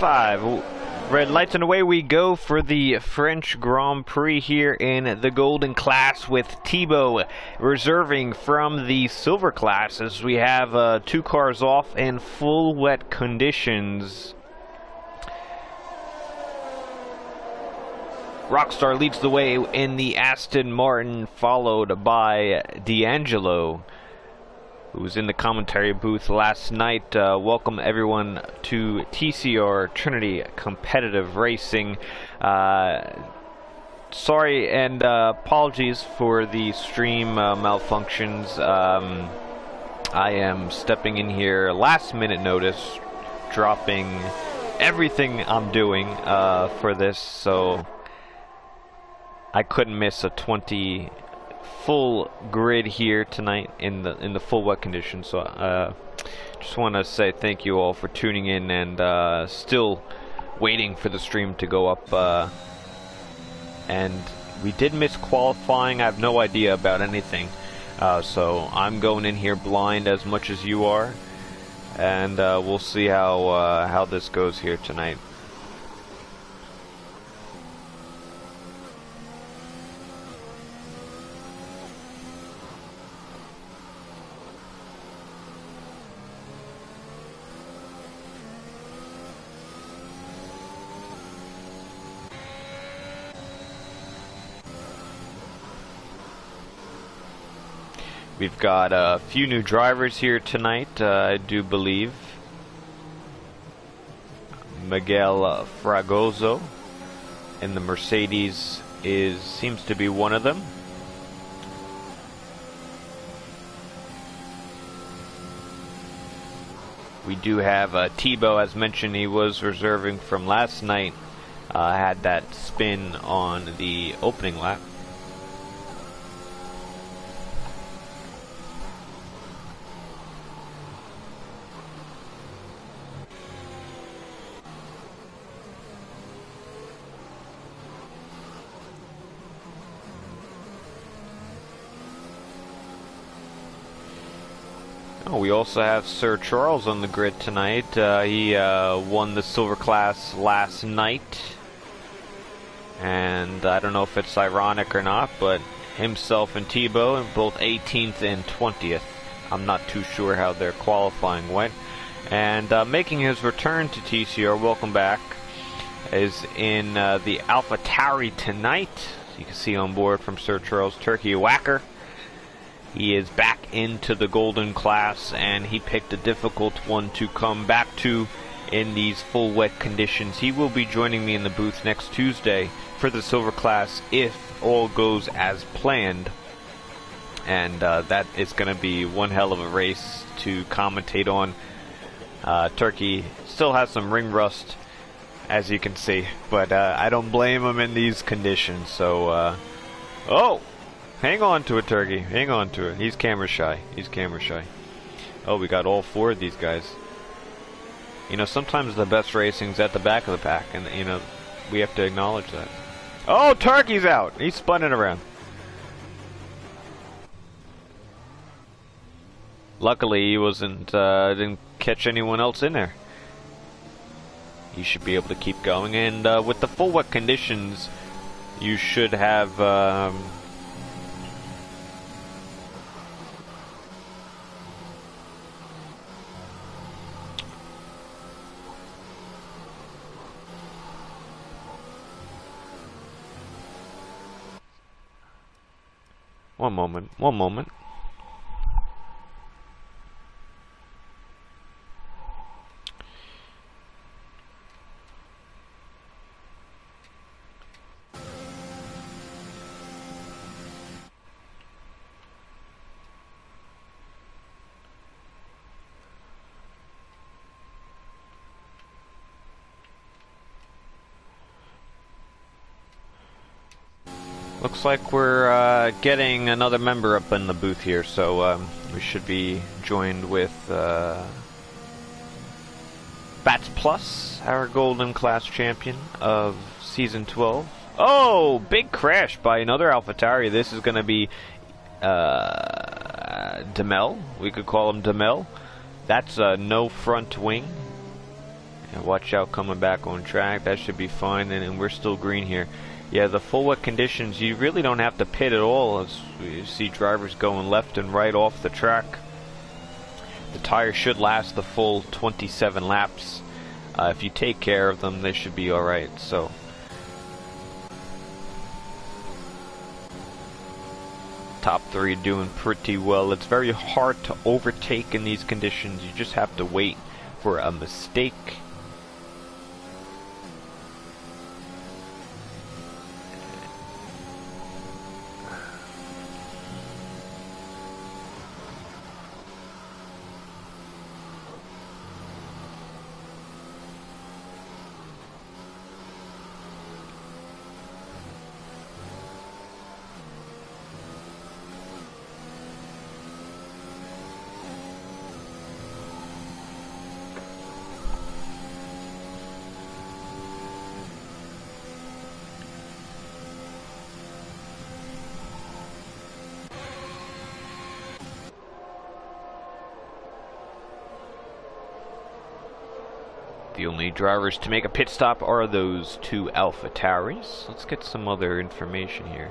5. Red lights, and away we go for the French Grand Prix here in the golden class, with Thibaut reserving from the silver class as we have 2 cars off in full wet conditions. Rockstar leads the way in the Aston Martin, followed by D'Angelo, who was in the commentary booth last night. Welcome everyone to TCR, Trinity Competitive Racing. Sorry and apologies for the stream malfunctions. I am stepping in here last minute notice, dropping everything I'm doing for this, so I couldn't miss a 20 full grid here tonight in the full wet conditions. So just want to say thank you all for tuning in, and still waiting for the stream to go up. And we did miss qualifying. I have no idea about anything, so I'm going in here blind as much as you are, and we'll see how this goes here tonight. We've got a few new drivers here tonight, I do believe. Miguel Fragozo in the Mercedes seems to be one of them. We do have Thibaut, as mentioned. He was reserving from last night. Had that spin on the opening lap. We also have Sir Charles on the grid tonight. He won the silver class last night, and I don't know if it's ironic or not, but himself and Thibaut are both 18th and 20th. I'm not too sure how their qualifying went. And making his return to TCR, welcome back, is in the AlphaTauri tonight. You can see on board from Sir Charles, Turkey Whacker. He is back into the golden class, and he picked a difficult one to come back to in these full wet conditions. He will be joining me in the booth next Tuesday for the silver class if all goes as planned. And that is going to be one hell of a race to commentate on. Turkey still has some ring rust, as you can see, but I don't blame him in these conditions. So, oh! Hang on to it, Turkey. Hang on to it. He's camera shy. He's camera shy. Oh, we got all 4 of these guys. You know, sometimes the best racing's at the back of the pack, and, you know, we have to acknowledge that. Oh, Turkey's out! He's spun it around. Luckily, he didn't catch anyone else in there. You should be able to keep going, and with the full wet conditions, you should have... One moment. Looks like we're getting another member up in the booth here, so we should be joined with Bats Plus, our golden class champion of season 12. Oh, big crash by another AlphaTauri. This is going to be Demel. We could call him Demel. That's no front wing. And watch out coming back on track. That should be fine. And we're still green here. Yeah, the full wet conditions, you really don't have to pit at all. As you see drivers going left and right off the track. The tires should last the full 27 laps. If you take care of them, they should be alright. So, top 3 doing pretty well. It's very hard to overtake in these conditions. You just have to wait for a mistake. The only drivers to make a pit stop are those 2 AlphaTauris. Let's get some other information here.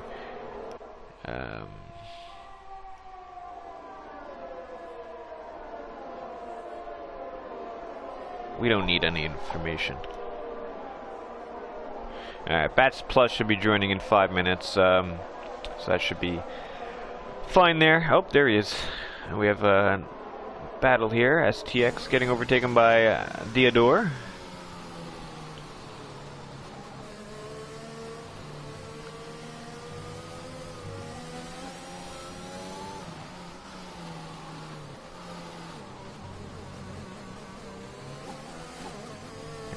We don't need any information. Alright, Bats Plus should be joining in 5 minutes, so that should be fine there. Oh, there he is. We have a battle here. STX getting overtaken by Theodore.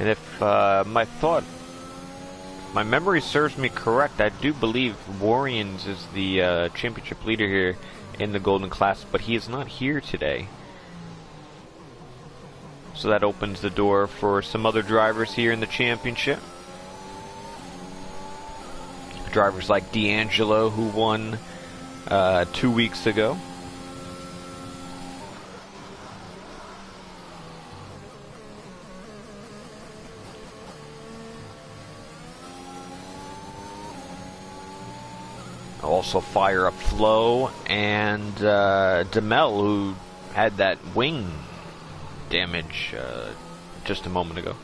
And if my memory serves me correct, I do believe Warriors is the championship leader here in the Golden class, but he is not here today. So that opens the door for some other drivers here in the championship. Drivers like D'Angelo, who won 2 weeks ago. Also Fire Up Flo and Demel, who had that wing damage just a moment ago.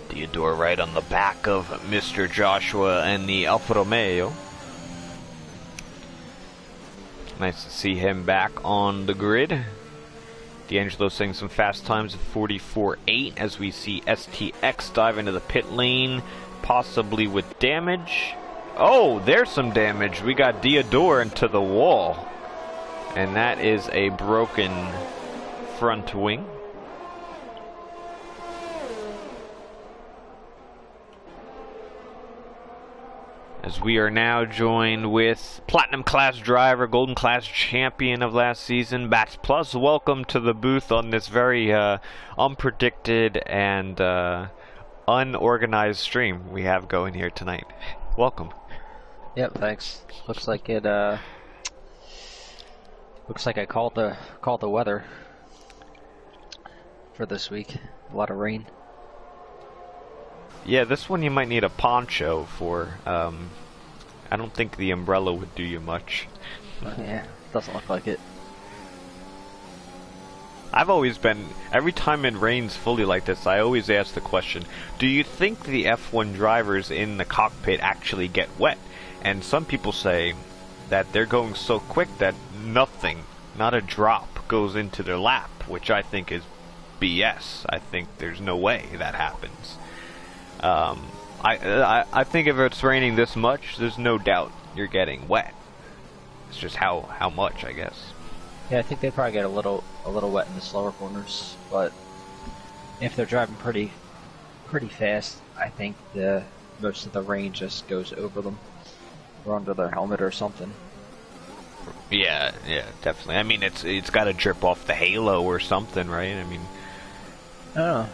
Theodore right on the back of Mr. Joshua and the Alfa Romeo. Nice to see him back on the grid. D'Angelo saying some fast times of 44.8 as we see STX dive into the pit lane, possibly with damage. Oh, there's some damage. We got Theodore into the wall. And that is a broken front wing. As we are now joined with Platinum Class driver, Golden Class champion of last season, Bats Plus. Welcome to the booth on this very unpredicted and unorganized stream we have going here tonight. Welcome. Yep, thanks. Looks like it. Looks like I called the weather for this week. A lot of rain. Yeah, this one you might need a poncho for. I don't think the umbrella would do you much. Yeah, doesn't look like it. I've always been, every time it rains fully like this, I always ask the question, do you think the F1 drivers in the cockpit actually get wet? And some people say that they're going so quick that nothing, not a drop, goes into their lap, which I think is BS. I think there's no way that happens. I think if it's raining this much, there's no doubt you're getting wet. It's just how much, I guess. Yeah, I think they probably get a little wet in the slower corners, but if they're driving pretty fast, I think most of the rain just goes over them or under their helmet or something. Yeah, definitely. I mean, it's got to drip off the halo or something, right? I mean, I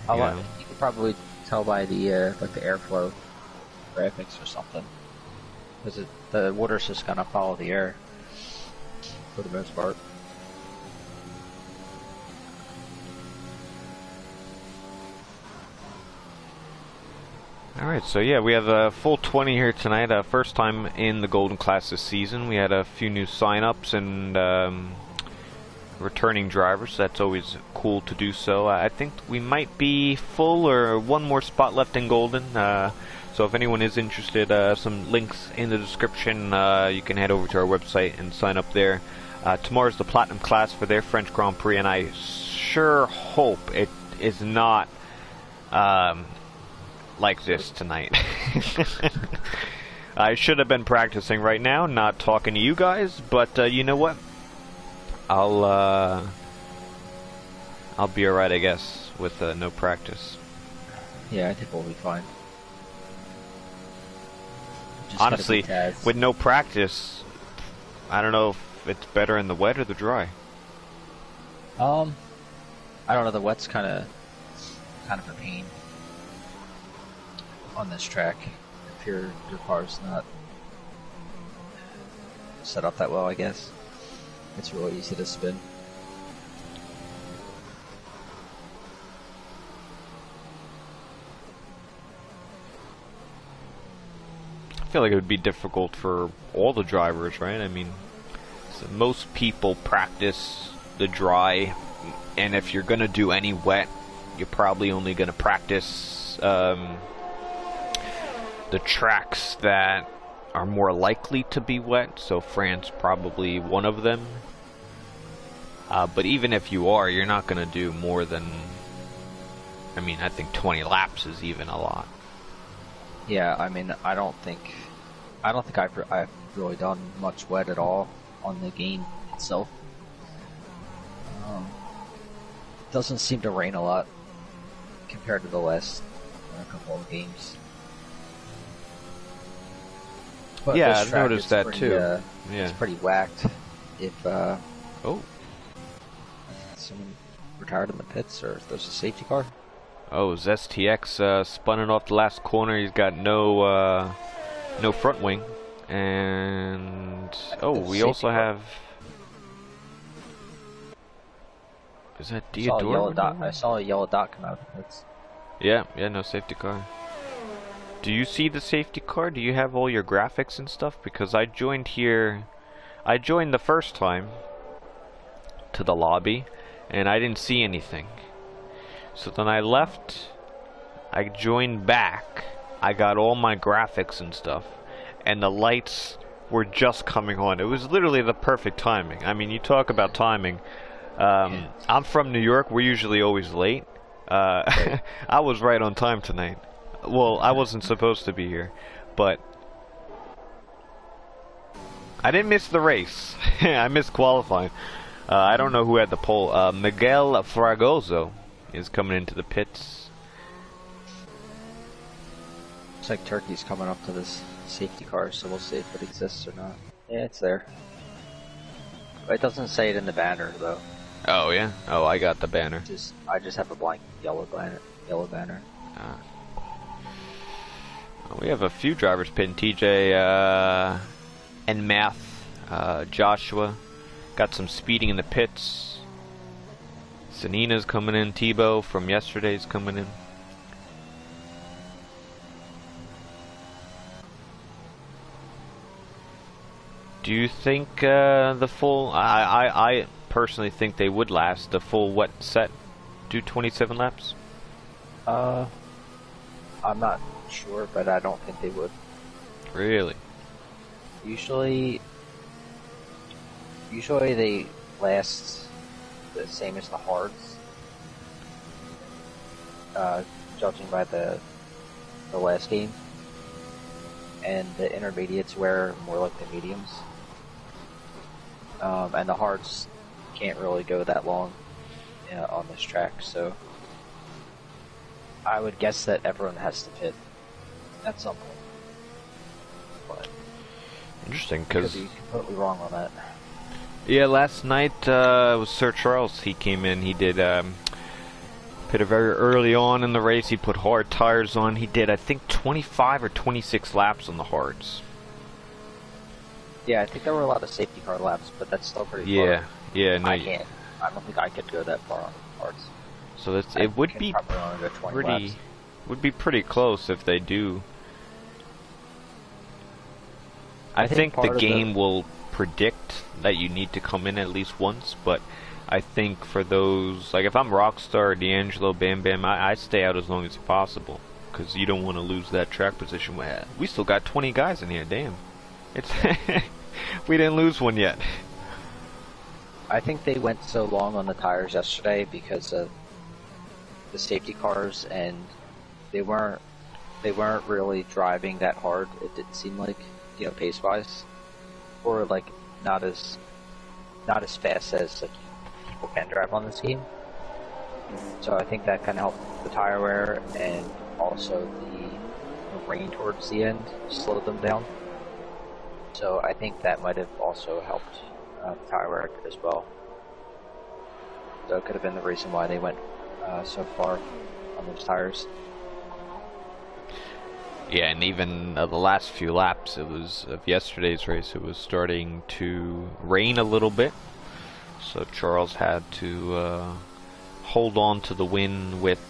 don't know. You could probably tell by the like the airflow graphics or something, because the water's just gonna follow the air for the most part. Alright, so yeah, we have a full 20 here tonight. First time in the Golden Class this season. We had a few new sign-ups and returning drivers, so that's always cool to do so. I think we might be full or one more spot left in Golden. So if anyone is interested, some links in the description. You can head over to our website and sign up there. Tomorrow's the Platinum class for their French Grand Prix, and I sure hope it is not like this tonight. I should have been practicing right now, not talking to you guys, but you know what? I'll be alright, I guess, with no practice. Yeah, I think we'll be fine. Honestly, with no practice, I don't know if it's better in the wet or the dry. I don't know. The wet's kind of a pain on this track if your car's not set up that well. I guess it's really easy to spin. I feel like it would be difficult for all the drivers, right? I mean, so most people practice the dry, and if you're gonna do any wet, you're probably only gonna practice the tracks that are more likely to be wet. So France probably one of them. But even if you are, you're not gonna do more than, I mean, I think 20 laps is even a lot. Yeah, I mean, I don't think I've really done much wet at all on the game itself. Doesn't seem to rain a lot compared to the last couple of games. But yeah, this I've track noticed is that pretty, too. Yeah, it's pretty whacked. If someone retired in the pits, or if there's a safety car. Oh, STX spun it off the last corner. He's got no front wing, and we also have. Is that Diodoro? I saw a yellow dot come out of the pits. Yeah, no safety car. Do you see the safety car? Do you have all your graphics and stuff? Because I joined here. I joined the first time to the lobby, and I didn't see anything. So then I left, I joined back, I got all my graphics and stuff, and the lights were just coming on. It was literally the perfect timing. I mean, you talk about timing. I'm from New York, we're usually always late. I was right on time tonight. Well, I wasn't supposed to be here, but I didn't miss the race. I missed qualifying. I don't know who had the pole. Miguel Fragozo is coming into the pits. Looks like Turkey's coming up to this safety car, so we'll see if it exists or not. Yeah, it's there. But it doesn't say it in the banner, though. Oh yeah. Oh, I got the banner. I just have a blank yellow banner. We have a few drivers pitting. TJ and Math, Joshua, got some speeding in the pits. Sanina's coming in. Tebow from yesterday's coming in. Do you think the full? I personally think they would last the full wet set? Do 27 laps? I'm not sure, but I don't think they would. Really? Usually they last the same as the hards. Judging by the last game. And the intermediates wear more like the mediums. And the hards can't really go that long on this track, so I would guess that everyone has to pit at some point. But interesting, because could be completely wrong on that. Yeah, last night it was Sir Charles. He came in. He did pitted very early on in the race. He put hard tires on. He did, I think, 25 or 26 laps on the hards. Yeah, I think there were a lot of safety car laps, but that's still pretty Yeah, far. yeah. No, I can't. I don't think I could go that far on hards. So that's, it would be pretty close if they do. I think the game will predict that you need to come in at least once, but I think for those, like if I'm Rockstar, D'Angelo, Bam Bam, I stay out as long as possible, because you don't want to lose that track position. We still got 20 guys in here, damn. It's we didn't lose one yet. I think they went so long on the tires yesterday because of the safety cars, and they weren't really driving that hard. It didn't seem like, pace wise, or like not as fast as like people can drive on this game. So I think that kind of helped the tire wear, and also the rain towards the end slowed them down. So I think that might have also helped the tire wear as well. So it could have been the reason why they went so far on those tires. Yeah, and even the last few laps, it was of yesterday's race, it was starting to rain a little bit. So Charles had to hold on to the win with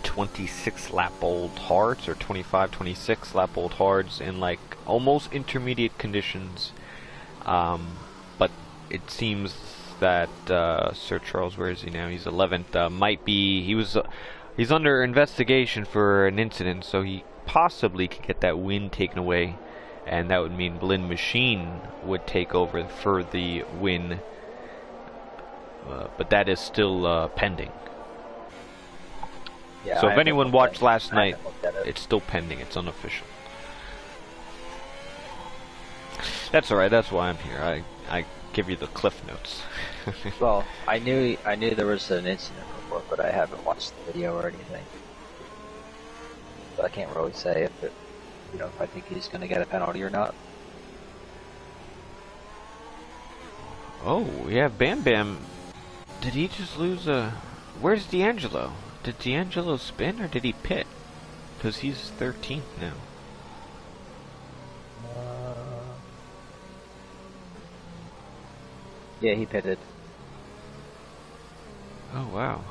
26 lap old hards, or 25, 26 lap old hards in like almost intermediate conditions. But it seems that Sir Charles, where is he now? He's 11th. Might be he's under investigation for an incident, so he possibly could get that win taken away, and that would mean Blinn Machine would take over for the win. But that is still pending. Yeah, so if anyone watched last night, it's still pending. It's unofficial. That's alright. That's why I'm here. I give you the cliff notes. Well, I knew there was an incident before, but I haven't watched the video or anything. So I can't really say if I think he's going to get a penalty or not. Oh yeah, Bam Bam. Did he just lose a? Where's D'Angelo? Did D'Angelo spin or did he pit? Because he's 13th now. Yeah, he pitted. Oh wow.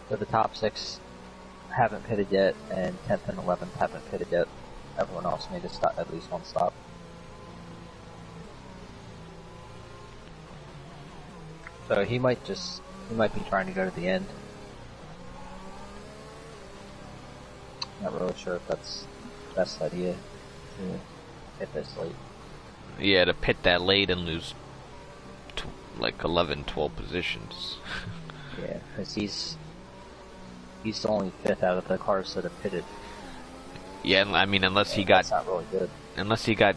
So the top 6 haven't pitted yet, and 10th and 11th haven't pitted yet. Everyone else made a stop, at least one stop. So he might be trying to go to the end. Not really sure if that's the best idea to hit this late. Yeah, to pit that late and lose like 11, 12 positions. Yeah, because he's the only 5th out of the cars that have pitted. Yeah, I mean, unless he that's not really good. Unless he got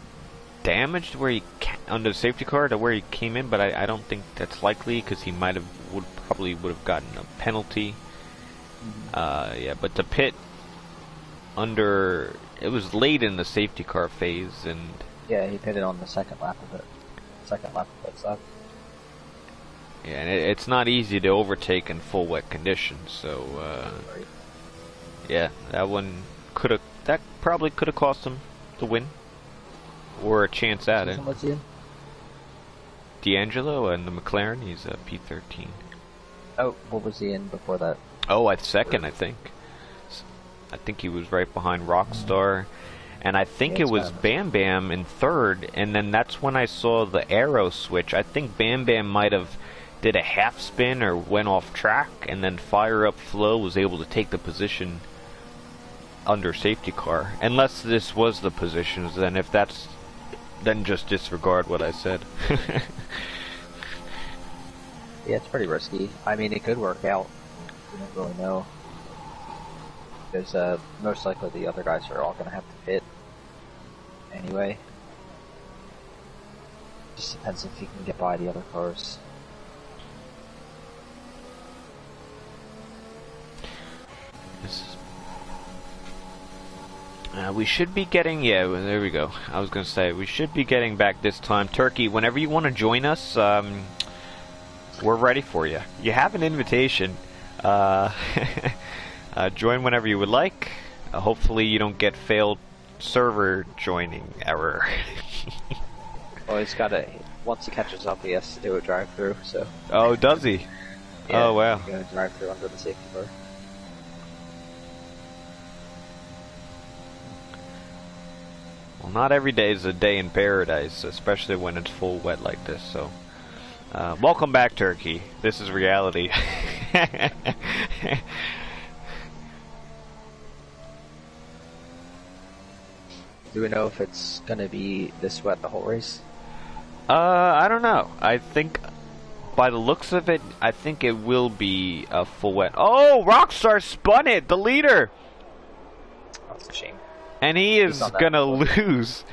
damaged where he under the safety car to where he came in, but I don't think that's likely, because he probably would have gotten a penalty. Mm-hmm. Yeah, but to pit it was late in the safety car phase, and yeah, he pitted on the second lap of pit stop. Yeah, and it's not easy to overtake in full wet conditions, so Right. Yeah, that probably could have cost him the win, or a chance at it. What's he in? D'Angelo and the McLaren, he's a P13. Oh, what was he in before that? Oh, at second, I think. I think he was right behind Rockstar. and I think Yeah, it was Bam Bam in third, and then that's when I saw the arrow switch. I think Bam Bam might have did a half spin or went off track, and then Fire Up Flow was able to take the position under safety car. Unless this was the positions, then if that's, then just disregard what I said. Yeah, it's pretty risky. I mean, it could work out. You don't really know. Because most likely the other guys are all going to have to pit anyway. Just depends if you can get by the other cars. We should be getting, yeah, there we go. I was going to say, we should be getting back this time. Turkey, whenever you want to join us, we're ready for you. You have an invitation. Join whenever you would like. Hopefully you don't get failed server joining error. Well, he's got to, once he catches up, he has to do a drive-through, so. Oh, does he? Yeah, oh, wow. He's going to drive through under the safety bar. Well, not every day is a day in paradise, especially when it's full wet like this, so. Welcome back, Turkey. This is reality. Do we know if it's going to be this wet the whole race? I don't know. I think, by the looks of it, I think it will be a full wet. Oh, Rockstar spun it, the leader! That's a shame. And he is gonna lose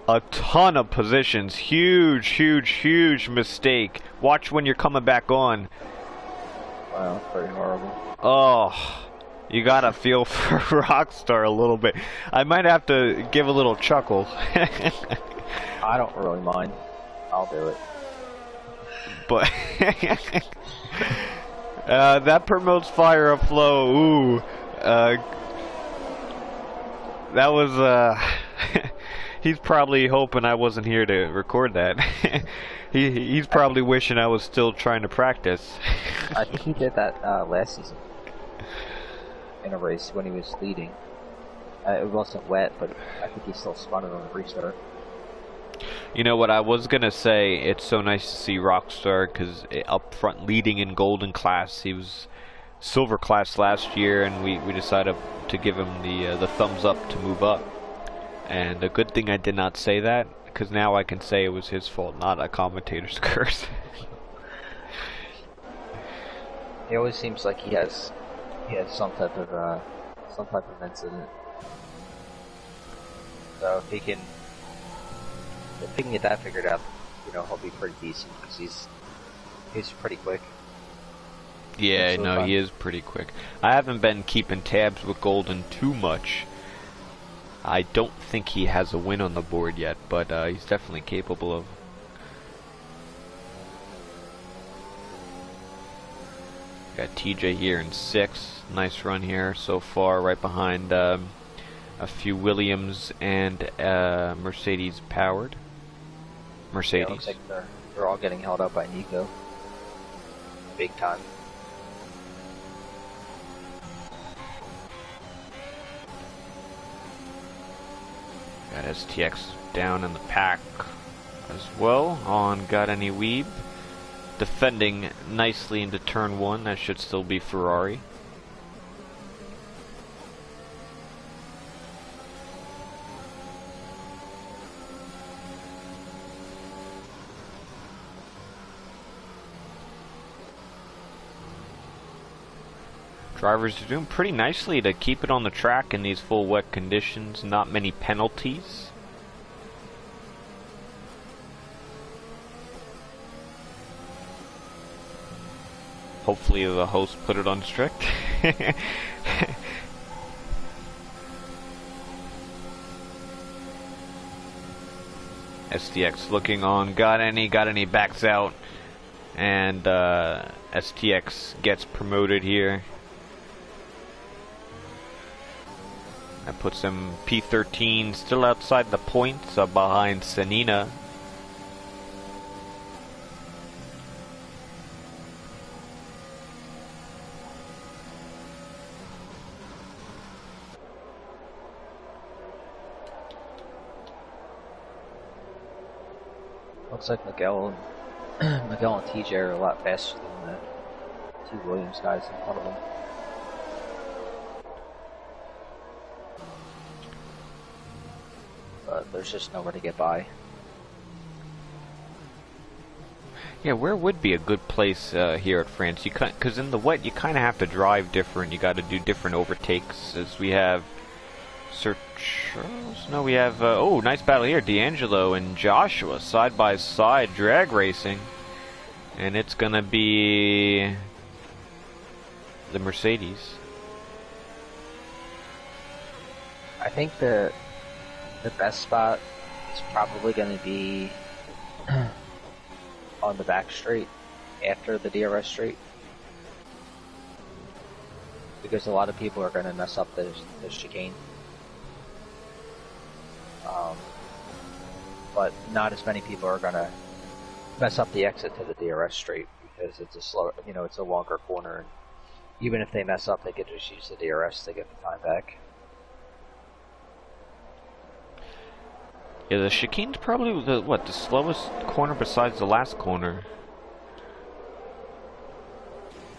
a ton of positions. Huge, huge, huge mistake. Watch when you're coming back on. Wow, that's pretty horrible. Oh, you gotta feel for Rockstar a little bit. I might have to give a little chuckle. I don't really mind. I'll do it. But that promotes Fire Up Flow. Ooh, that was he's probably hoping I wasn't here to record that. He's probably wishing I was still trying to practice. I think he did that last season in a race when he was leading. It wasn't wet, but I think he still spun it on the restart. You know what I was gonna say? It's so nice to see Rockstar because up front leading in Golden class. He was Silver class last year, and we decided to give him the thumbs up to move up. And a good thing I did not say that, because now I can say it was his fault, not a commentator's curse. He always seems like he has some type of incident. So if he can get that figured out, you know, he'll be pretty decent because he's pretty quick. Yeah, no, he is pretty quick. I haven't been keeping tabs with Golden too much. I don't think he has a win on the board yet, but he's definitely capable of. Got TJ here in 6th. Nice run here so far, right behind a few Williams and Mercedes powered. Mercedes. Yeah, looks like they're all getting held up by Nico. Big time. Got STX down in the pack as well on Got Any Weeb. Defending nicely into turn 1. That should still be Ferrari. Drivers are doing pretty nicely to keep it on the track in these full wet conditions. Not many penalties. Hopefully the host put it on strict. STX looking on Got Any backs out, and STX gets promoted here. That puts him P13, still outside the points, behind Sanina. Looks like Miguel and TJ are a lot faster than the two Williams guys in front of them. But there's just nowhere to get by. Yeah, where would be a good place here at France? Because in the wet you kind of have to drive different. You got to do different overtakes. As we have No, we have oh, nice battle here. D'Angelo and Joshua side by side drag racing, and it's gonna be the Mercedes. I think the best spot is probably going to be on the back straight after the DRS straight, because a lot of people are going to mess up the chicane, but not as many people are going to mess up the exit to the DRS straight, because it's a slow, it's a longer corner, and even if they mess up, they could just use the DRS to get the time back. Yeah, the chicane's probably the slowest corner besides the last corner.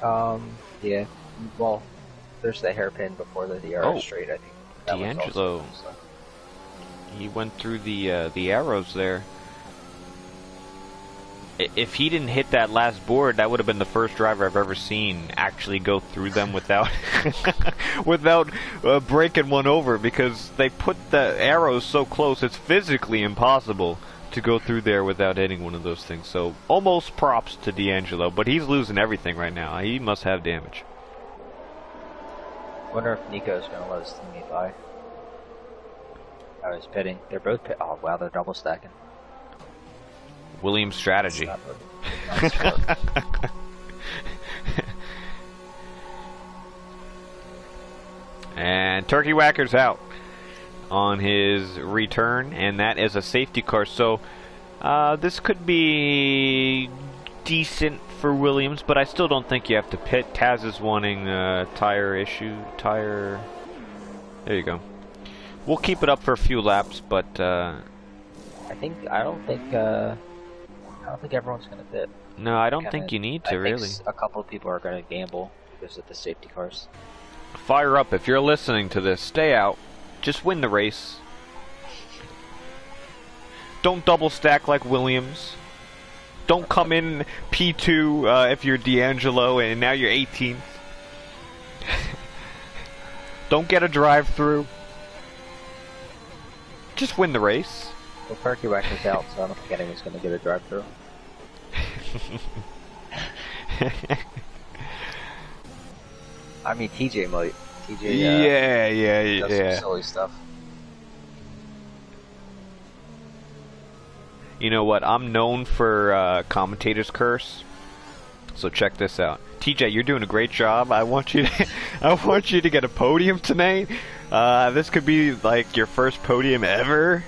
Yeah. Well, there's the hairpin before the DRS straight. I think that D'Angelo. He went through the arrows there. If he didn't hit that last board, that would have been the first driver I've ever seen actually go through them without without breaking one over, because they put the arrows so close, it's physically impossible to go through there without hitting one of those things. So almost props to D'Angelo, but he's losing everything right now. He must have damage. Wonder if Nico's going to let his teammate by. I was pitting. They're both oh wow, they're double stacking. Williams strategy. And Turkey Whacker's out on his return, and that is a safety car. So this could be decent for Williams, but I still don't think you have to pit. Taz is wanting tire issue. There you go. We'll keep it up for a few laps, but I don't think everyone's going to pit. No, I don't think you need to, really. A couple of people are going to gamble because of the safety cars. Fire up. If you're listening to this, stay out. Just win the race. Don't double stack like Williams. Don't come in P2 if you're D'Angelo and now you're 18th. Don't get a drive-through. Just win the race. Well, Turkey Whacker's out, so I don't think anyone's going to get a drive-through. I mean, TJ might. TJ, does some silly stuff. You know what? I'm known for commentator's curse. So check this out. TJ, you're doing a great job. I want you to get a podium tonight. This could be like your first podium ever.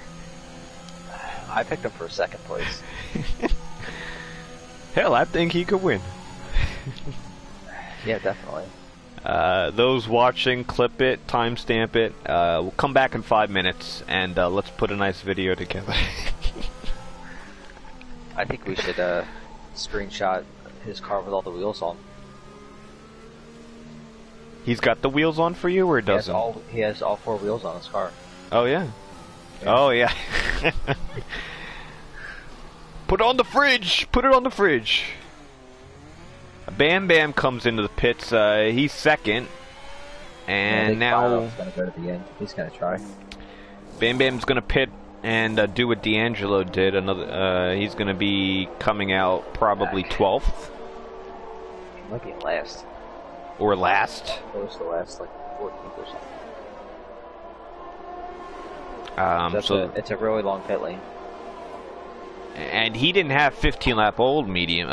I picked him for second place. Hell, I think he could win. Yeah, definitely. Those watching, clip it, timestamp it. We'll come back in 5 minutes, and let's put a nice video together. I think we should screenshot his car with all the wheels on. He's got the wheels on for you, or doesn't? He has all 4 wheels on his car. Oh, yeah. Oh, yeah. Put it on the fridge! Put it on the fridge! Bam Bam comes into the pits. He's second. And now... He's going to go to the end. He's going to try. Bam Bam's going to pit and do what D'Angelo did. He's going to be coming out probably 12th. He might be last. Or last. Close to last, like 14th or something. So it's a really long pit lane. And he didn't have 15-lap-old mediums.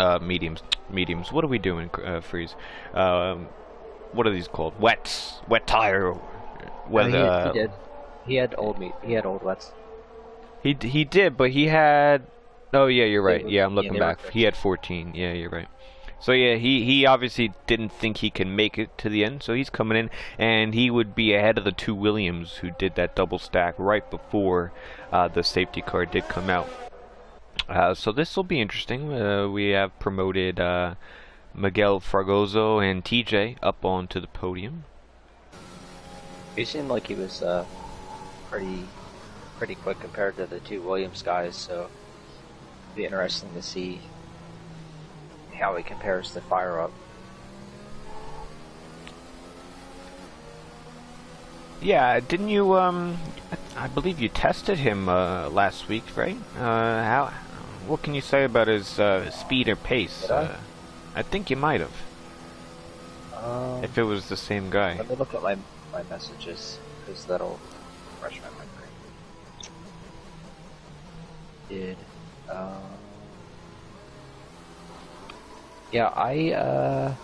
What are we doing, Freeze? What are these called? Wets. Wet tire. He did. He had old wets. He did, but he had... Oh, yeah, you're right. Yeah, I'm looking back. He had 14. Yeah, you're right. So, yeah, he obviously didn't think he can make it to the end, so he's coming in, and he would be ahead of the 2 Williams who did that double stack right before the safety car did come out. So this will be interesting. We have promoted Miguel Fragozo and TJ up onto the podium. He seemed like he was pretty quick compared to the two Williams guys, so it'd be interesting to see how he compares to Fire Up. Yeah, didn't you? I believe you tested him last week, right? How? What can you say about his speed or pace? Did I? I think you might have. If it was the same guy. Let me look at my messages, because that'll refresh my memory. Yeah, I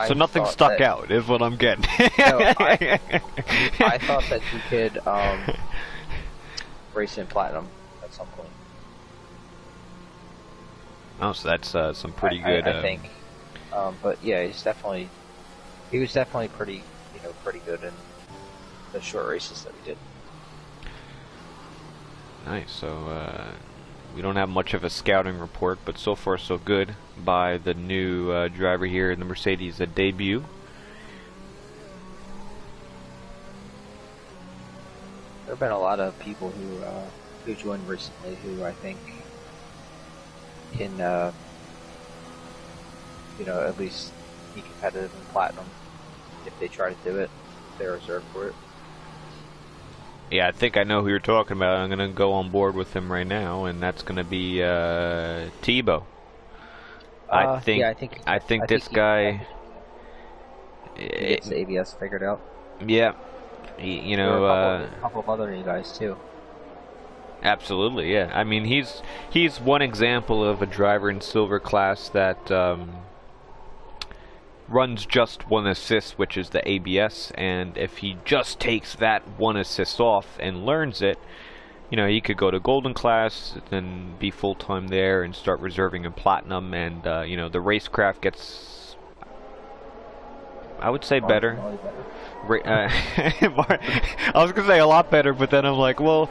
so nothing stuck out, is what I'm getting. No, I thought that you could race in Platinum at some point. Oh, so that's some pretty good. I think. But yeah, he was definitely pretty good in the short races that we did. Nice. So we don't have much of a scouting report, but so far so good by the new driver here in the Mercedes debut. There have been a lot of people who joined recently who I think can at least be competitive in Platinum if they try to do it. They're reserved for it. Yeah, I think I know who you're talking about. I'm going to go on board with him right now, and that's going to be Tebow. I think this guy. He gets the ABS figured out. Yeah, a couple of other new guys too. Absolutely, yeah. I mean, he's one example of a driver in silver class that runs just one assist, which is the ABS, and if he just takes that one assist off and learns it, he could go to golden class, then be full-time there and start reserving in platinum, and the racecraft gets, I would say, better. I was gonna say a lot better, but then I'm like, well,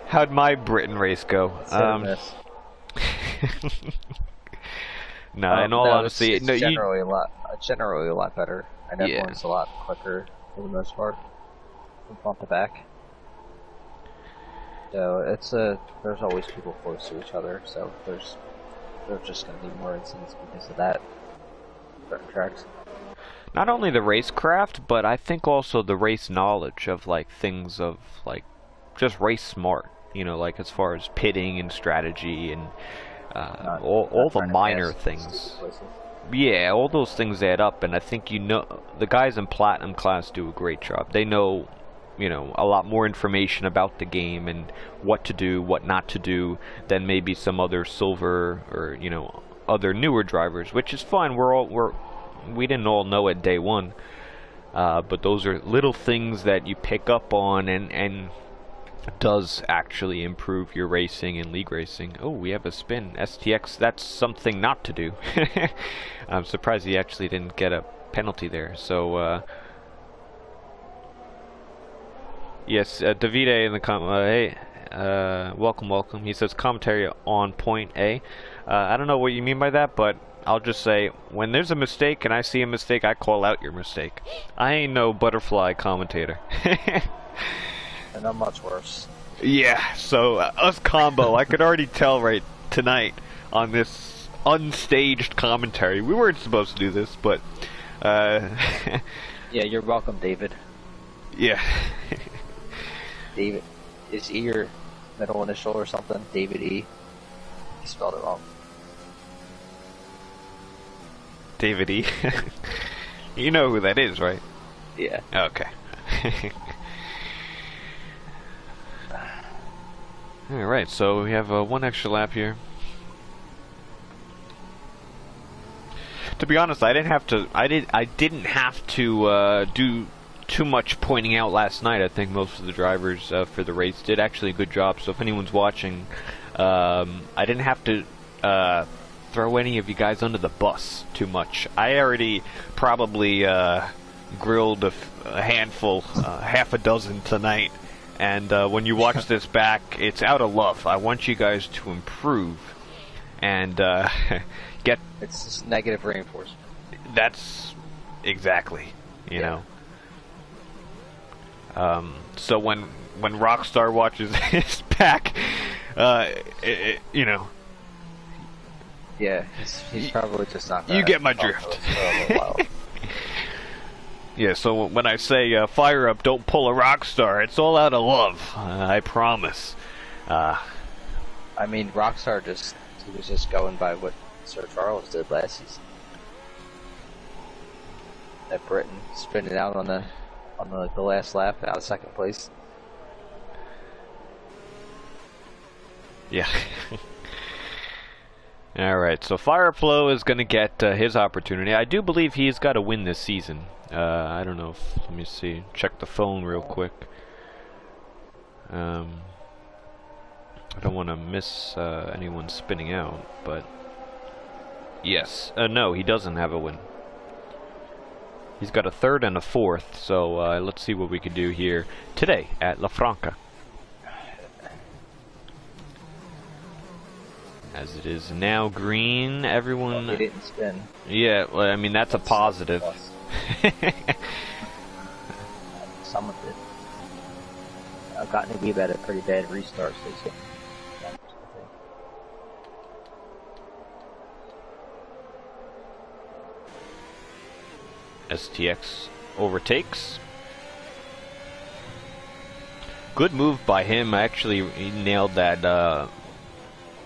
how'd my Britain race go? No, in all honesty, it's generally a lot better, and everyone's a lot quicker for the most part from front to back. So there's always people close to each other, so there's just going to be more incidents because of that. Certain tracks. Not only the racecraft, but I think also the race knowledge of things of just race smart. Like as far as pitting and strategy and all the minor things. Yeah, all those things add up, and I think the guys in platinum class do a great job. They know, a lot more information about the game and what to do, what not to do than maybe some other silver or other newer drivers, which is fine. We didn't all know it day one, but those are little things that you pick up on and does actually improve your racing and league racing. Oh, we have a spin. STX, that's something not to do. I'm surprised he actually didn't get a penalty there. So, yes, Davide in the hey, welcome. He says commentary on point A. I don't know what you mean by that, but I'll just say, when there's a mistake and I see a mistake, I call out your mistake. I ain't no butterfly commentator. And I'm much worse. Yeah, so us combo, I could already tell right tonight on this unstaged commentary. We weren't supposed to do this, but yeah, you're welcome, David. Yeah. David, is E your middle initial or something? David E. You spelled it wrong. David E. You know who that is, right? Yeah. Okay. Alright, so we have one extra lap here. To be honest, I didn't have to do too much pointing out last night. I think most of the drivers for the race did actually a good job. So if anyone's watching, I didn't have to throw any of you guys under the bus too much. I already probably grilled a handful, half a dozen tonight. And when you watch this back, it's out of love. I want you guys to improve and get. It's just negative reinforcement. That's exactly, you know. So when Rockstar watches his back, you know. Yeah, he's probably just not. You get my drift. Yeah, so when I say fire up, don't pull a Rockstar, it's all out of love. I promise. I mean, Rockstar he was just going by what Sir Charles did last season. At Britain, spinning out on the last lap out of second place. Yeah. Alright, so Fireflow is going to get his opportunity. I do believe he's got to win this season. I don't know if, let me see, check the phone real quick. I don't want to miss anyone spinning out, but yes. No, he doesn't have a win. He's got a third and a fourth, so let's see what we can do here today at La Franca. As it is now green, everyone... Well, he didn't spin. Yeah, well, I mean, that's a positive. Someone did. Got Nagib at a pretty bad restart, so STX overtakes. Good move by him. Actually, he nailed that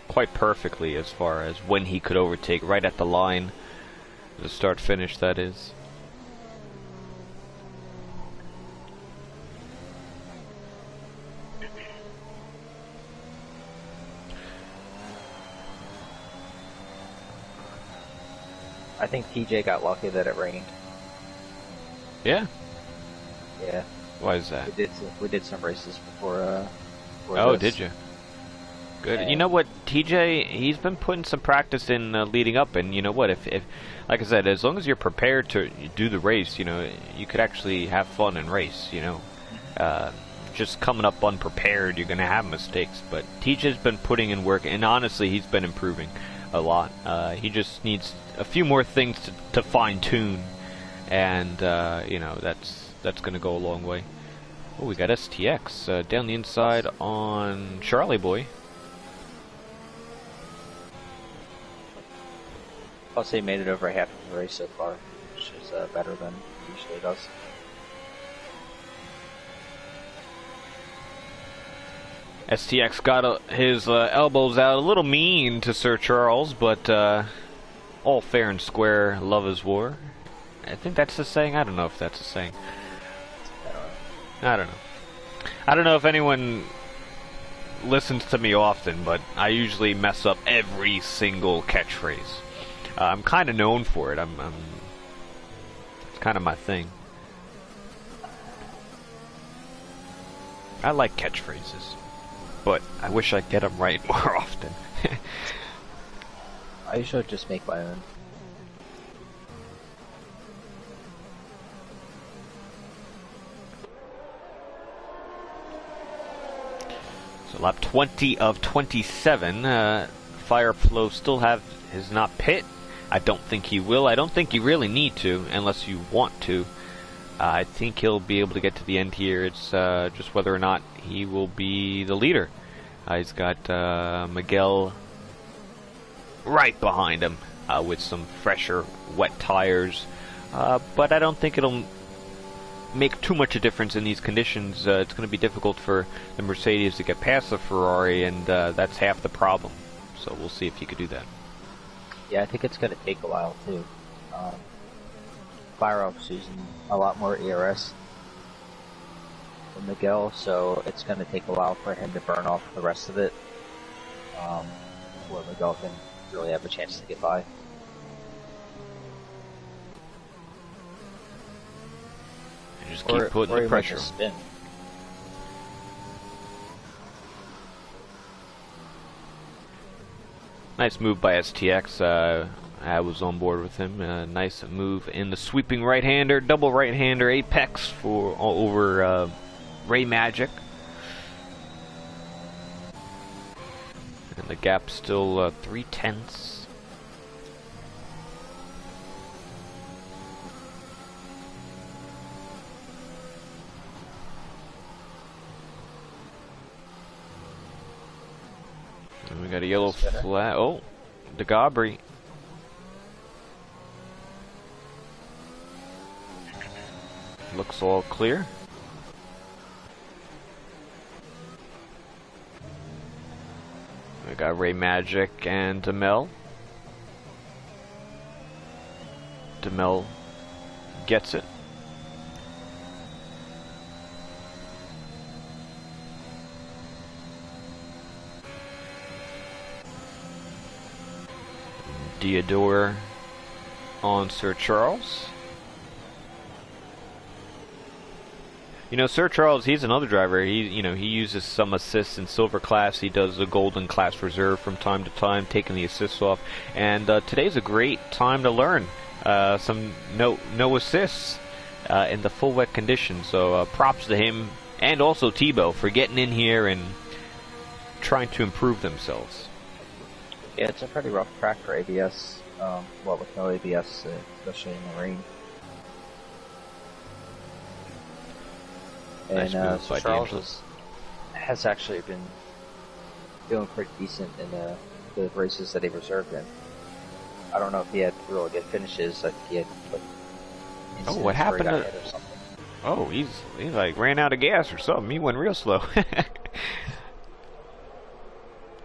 quite perfectly as far as when he could overtake right at the line. The start-finish, that is. I think TJ got lucky that it rained. Yeah? Yeah. Why is that? We did some races before oh, this. did you? Good. And you know what, TJ, he's been putting some practice in leading up, and you know what, if like I said, as long as you're prepared to do the race, you know, you could actually have fun and race, you know. Just coming up unprepared, you're going to have mistakes, but TJ's been putting in work, and honestly, he's been improving a lot. He just needs a few more things to fine-tune, and, you know, that's going to go a long way. Oh, we got STX down the inside on Charlie Boy. I'll say he made it over half of the race so far, which is better than he usually does. STX got his elbows out a little mean to Sir Charles, but all fair and square, love is war. I think that's the saying. I don't know if that's a saying. I don't know. I don't know if anyone listens to me often, but I usually mess up every single catchphrase. I'm kind of known for it. It's kind of my thing. I like catchphrases, but I wish I'd get them right more often. I usually just make my own. So lap 20 of 27. Fireflow still has not pit. I don't think he will. I don't think you really need to, unless you want to. I think he'll be able to get to the end here. It's just whether or not he will be the leader. He's got Miguel right behind him with some fresher, wet tires. But I don't think it'll make too much a difference in these conditions. It's going to be difficult for the Mercedes to get past the Ferrari, and that's half the problem. So we'll see if he could do that. Yeah, I think it's going to take a while, too. Fireoff's using a lot more ERS than Miguel, so it's going to take a while for him to burn off the rest of it before Miguel can really have a chance to get by. And just keep putting the pressure on. Spin. Nice move by STX. I was on board with him. Nice move in the sweeping right-hander, double right-hander apex over Ray Magic. And the gap's still 3/10. And we got a yellow flag. Oh, the Gabri. Looks all clear. We got Ray Magic and Demel. Demel gets it. Diodore on Sir Charles. You know, Sir Charles, he's another driver. He uses some assists in silver class. He does the golden class reserve from time to time, taking the assists off. And today's a great time to learn some no assists in the full wet conditions. So props to him and also Tebow for getting in here and trying to improve themselves. Yeah, it's a pretty rough track for ABS. Well, with no ABS, especially in the rain. Nice And move by Charles has actually been doing pretty decent in the races that he reserved in. I don't know if he had really good finishes. I think he had like Oh, what happened to? or something. Oh, he like ran out of gas or something. He went real slow.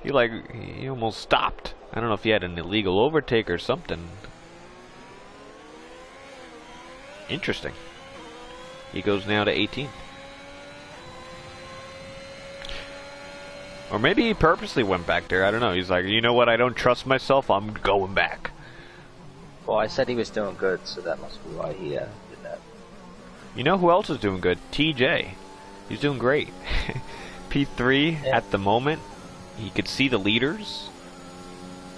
He almost stopped. I don't know if he had an illegal overtake or something. Interesting. He goes now to 18th. Or maybe he purposely went back there. I don't know. He's like, you know what? I don't trust myself. I'm going back. Well, I said he was doing good, so that must be why he did that. You know who else is doing good? TJ. He's doing great. P3 at the moment. He could see the leaders.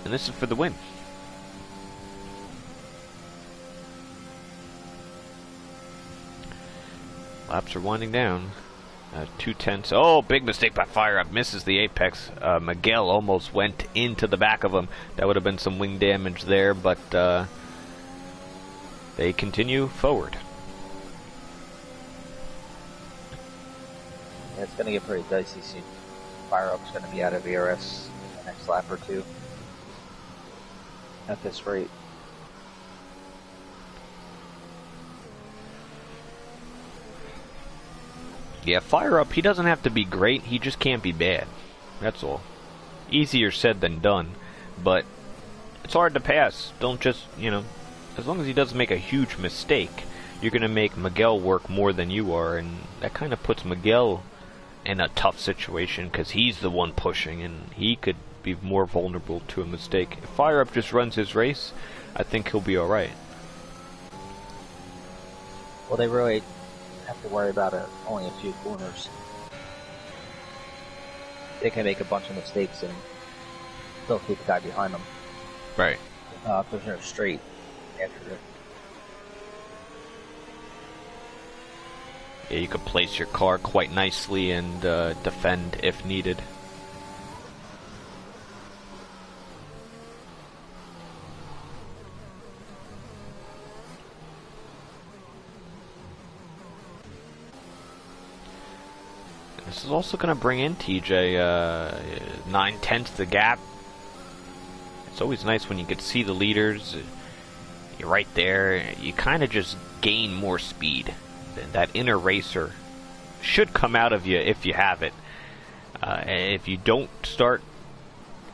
And this is for the win. Laps are winding down. 2/10. Oh, big mistake by Fire Up. Misses the apex. Miguel almost went into the back of him. That would have been some wing damage there, but they continue forward. Yeah, it's going to get pretty dicey soon. Fire Up's going to be out of ERS in the next lap or two. At this rate. Yeah, Fire Up, he doesn't have to be great, he just can't be bad. That's all. Easier said than done, but it's hard to pass. Don't just, as long as he doesn't make a huge mistake, you're going to make Miguel work more than you are, and that kind of puts Miguel in a tough situation because he's the one pushing, and he could be more vulnerable to a mistake. If Fire Up just runs his race, I think he'll be alright. Well, they really have to worry about only a few corners. They can make a bunch of mistakes and still keep the guy behind them. Right. If there's no straight after it. Yeah, you could place your car quite nicely and defend if needed. This is also going to bring in TJ 9/10 the gap. It's always nice when you can see the leaders. You're right there. You kind of just gain more speed. That inner racer should come out of you if you have it. If you don't start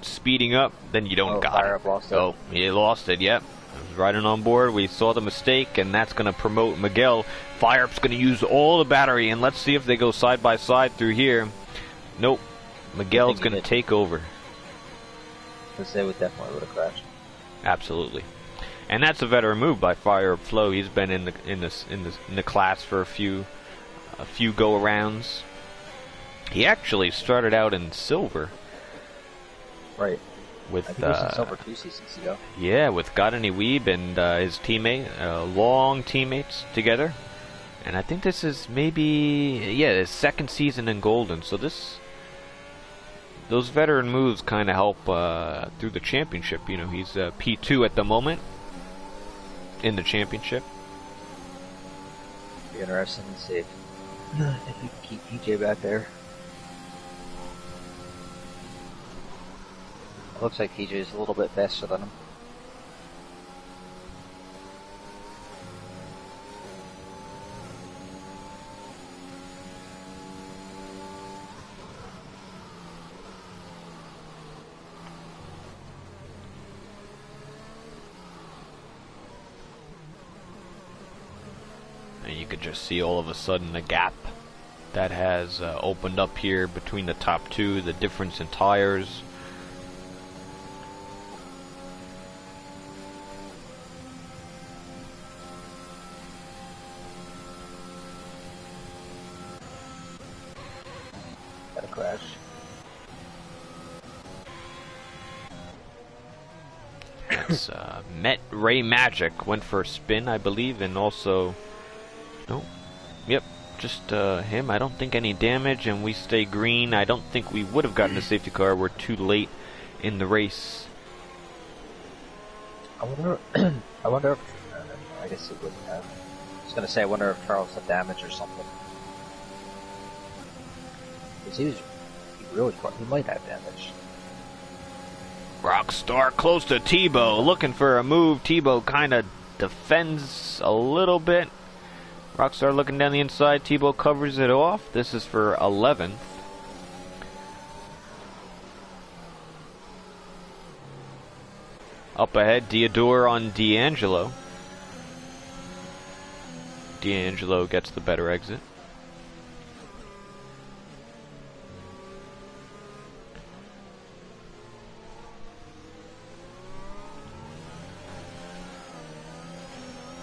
speeding up, then you don't got it. Lost it. Oh, he lost it, yep. I was riding on board, we saw the mistake, and that's going to promote Miguel. Fire Up's going to use all the battery, and let's see if they go side by side through here. Nope. Miguel's going to take over. Because they would definitely have crashed. Absolutely. And that's a veteran move by Fire Up Flo. He's been in the class for a few go-arounds. He actually started out in silver. Right. With I think he was in silver 2 seasons ago. Yeah, with Godani Weeb and his teammate, long teammates together. And I think this is maybe his second season in Golden. So this those veteran moves kind of help through the championship. You know, he's P2 at the moment in the championship. Be interesting to see if we can keep PJ back there. It looks like PJ is a little bit faster than him. And you could just see all of a sudden the gap that has opened up here between the top two, the difference in tires. Got a crash. That's Met Ray Magic went for a spin, I believe, and also... No. Yep, just him. I don't think any damage, and we stay green. I don't think we would have gotten a safety car. We're too late in the race. I wonder if... I guess it wouldn't have. I was going to say, I wonder if Charles had damage or something. Because he might have damage. Rockstar close to Tebow, looking for a move. Tebow kind of defends a little bit. Rockstar looking down the inside. Tebow covers it off. This is for 11th. Up ahead, Diodore on D'Angelo. D'Angelo gets the better exit.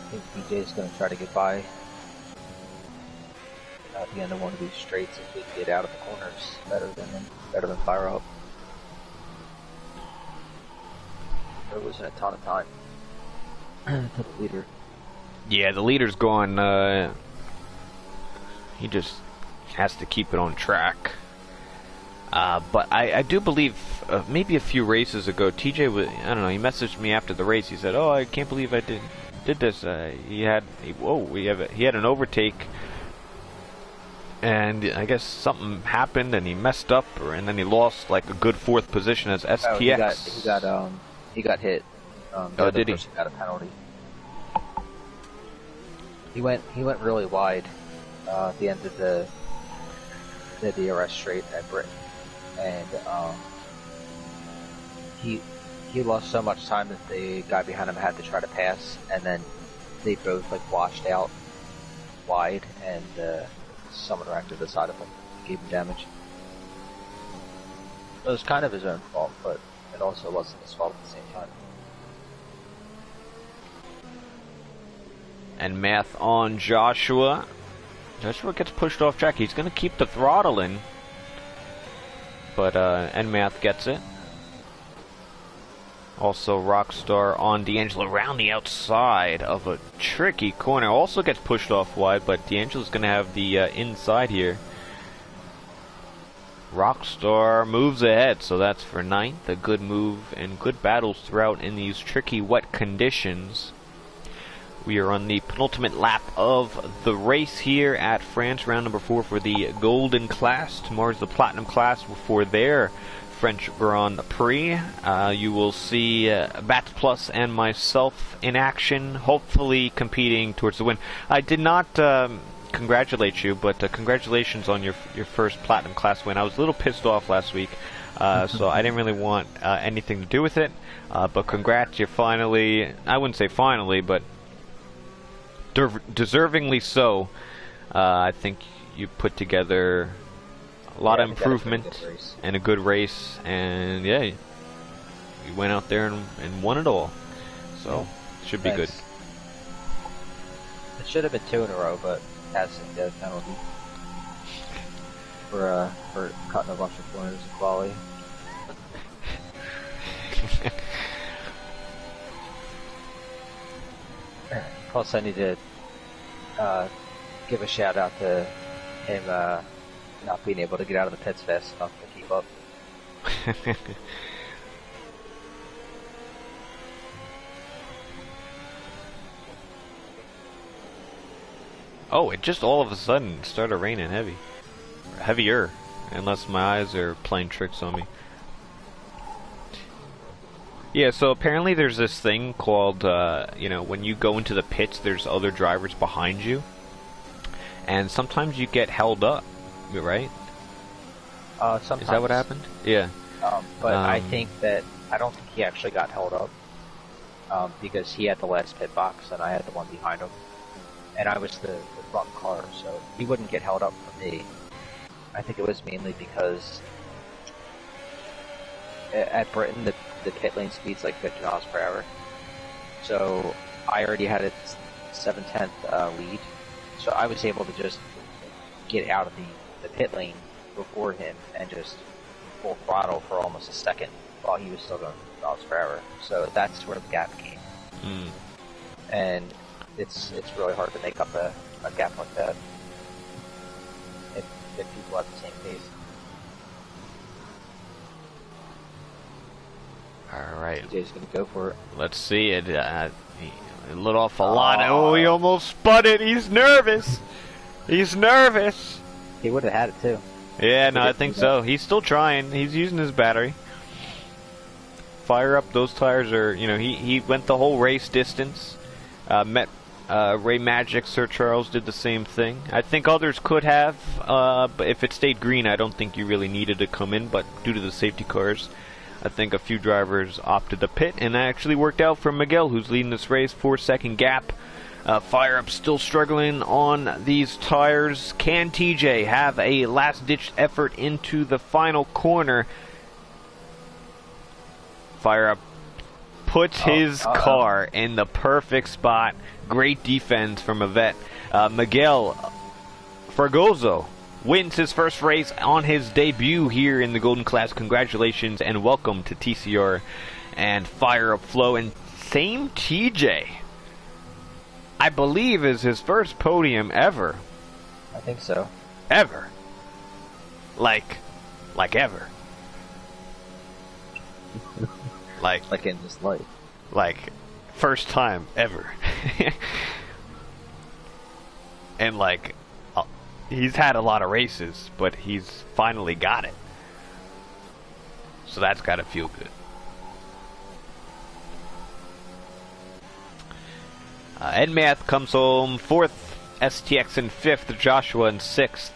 I think BJ's going to try to get by at the end of one of these straights if we can get out of the corners better than fire up. They're losing a ton of time to the leader. Yeah, the leader's going, he just has to keep it on track. But I do believe maybe a few races ago, TJ was, I don't know, he messaged me after the race. He said, "Oh, I can't believe I did this." He had an overtake, and I guess something happened, and he messed up, and then he lost like a good 4th position as STX. Oh, he got hit. Oh, did he? Got a penalty. He went really wide at the end of the DRS straight at Britain, and he lost so much time that the guy behind him had to try to pass, and then they both like washed out wide, and someone ran to the side of him, gave him damage. It was kind of his own fault, but it also wasn't his fault at the same time. And math on Joshua. Joshua gets pushed off track. He's going to keep the throttle in. But, Math gets it. Also, Rockstar on D'Angelo around the outside of a tricky corner. Also gets pushed off wide, but D'Angelo's going to have the inside here. Rockstar moves ahead, so that's for 9th. A good move and good battles throughout in these tricky wet conditions. We are on the penultimate lap of the race here at France, round number 4 for the Golden class. Tomorrow's the Platinum class for their French Grand Prix. You will see Bats Plus and myself in action, hopefully competing towards the win. I did not congratulate you, but congratulations on your first Platinum class win. I was a little pissed off last week, so I didn't really want anything to do with it. But congrats, you're finally, I wouldn't say finally, but deservingly so. I think you put together a lot of improvement and a good race, and yeah, you went out there and won it all. So it should be good. It should have been 2 in a row, but passing the penalty for cutting a bunch of corners in quality. Plus, I need to give a shout out to him not being able to get out of the pits fast enough to keep up. Oh, it just all of a sudden started raining heavy. Heavier. Unless my eyes are playing tricks on me. Yeah, so apparently there's this thing called, you know, when you go into the pits, there's other drivers behind you. And sometimes you get held up, right? Sometimes. Is that what happened? Yeah. But I don't think he actually got held up. Because he had the last pit box and I had the one behind him. And I was the front car, so he wouldn't get held up for me. I think it was mainly because at Britain the pit lane speed's like 50 miles per hour. So I already had a 7/10 lead, so I was able to just get out of the pit lane before him and just full throttle for almost a second while he was still going 50 miles per hour. So that's where the gap came. And it's really hard to make up a gap like that if people at the same pace. Alright. TJ's gonna go for it. Let's see it. He lit off a lot. Oh, he almost spun it. He's nervous. He's nervous. He would have had it too. Yeah, no, I think so. He's still trying. He's using his battery. Fire up. Those tires are, you know, he went the whole race distance. Met Ray Magic, Sir Charles did the same thing. I think others could have, but if it stayed green, I don't think you really needed to come in, but due to the safety cars, I think a few drivers opted to pit, and that actually worked out for Miguel, who's leading this race, 4-second gap. Fire Up still struggling on these tires. Can TJ have a last-ditch effort into the final corner? Fire Up puts his car in the perfect spot. Great defense from a vet. Miguel Fragozo wins his first race on his debut here in the Golden Class. Congratulations and welcome to TCR and Fire Up Flow. And same TJ, I believe, is his first podium ever. I think so. Ever. Like ever. Like in his life. Like, first time ever. And like, he's had a lot of races, but he's finally got it. So that's gotta feel good. Edmath comes home 4th, STX in 5th, Joshua in 6th.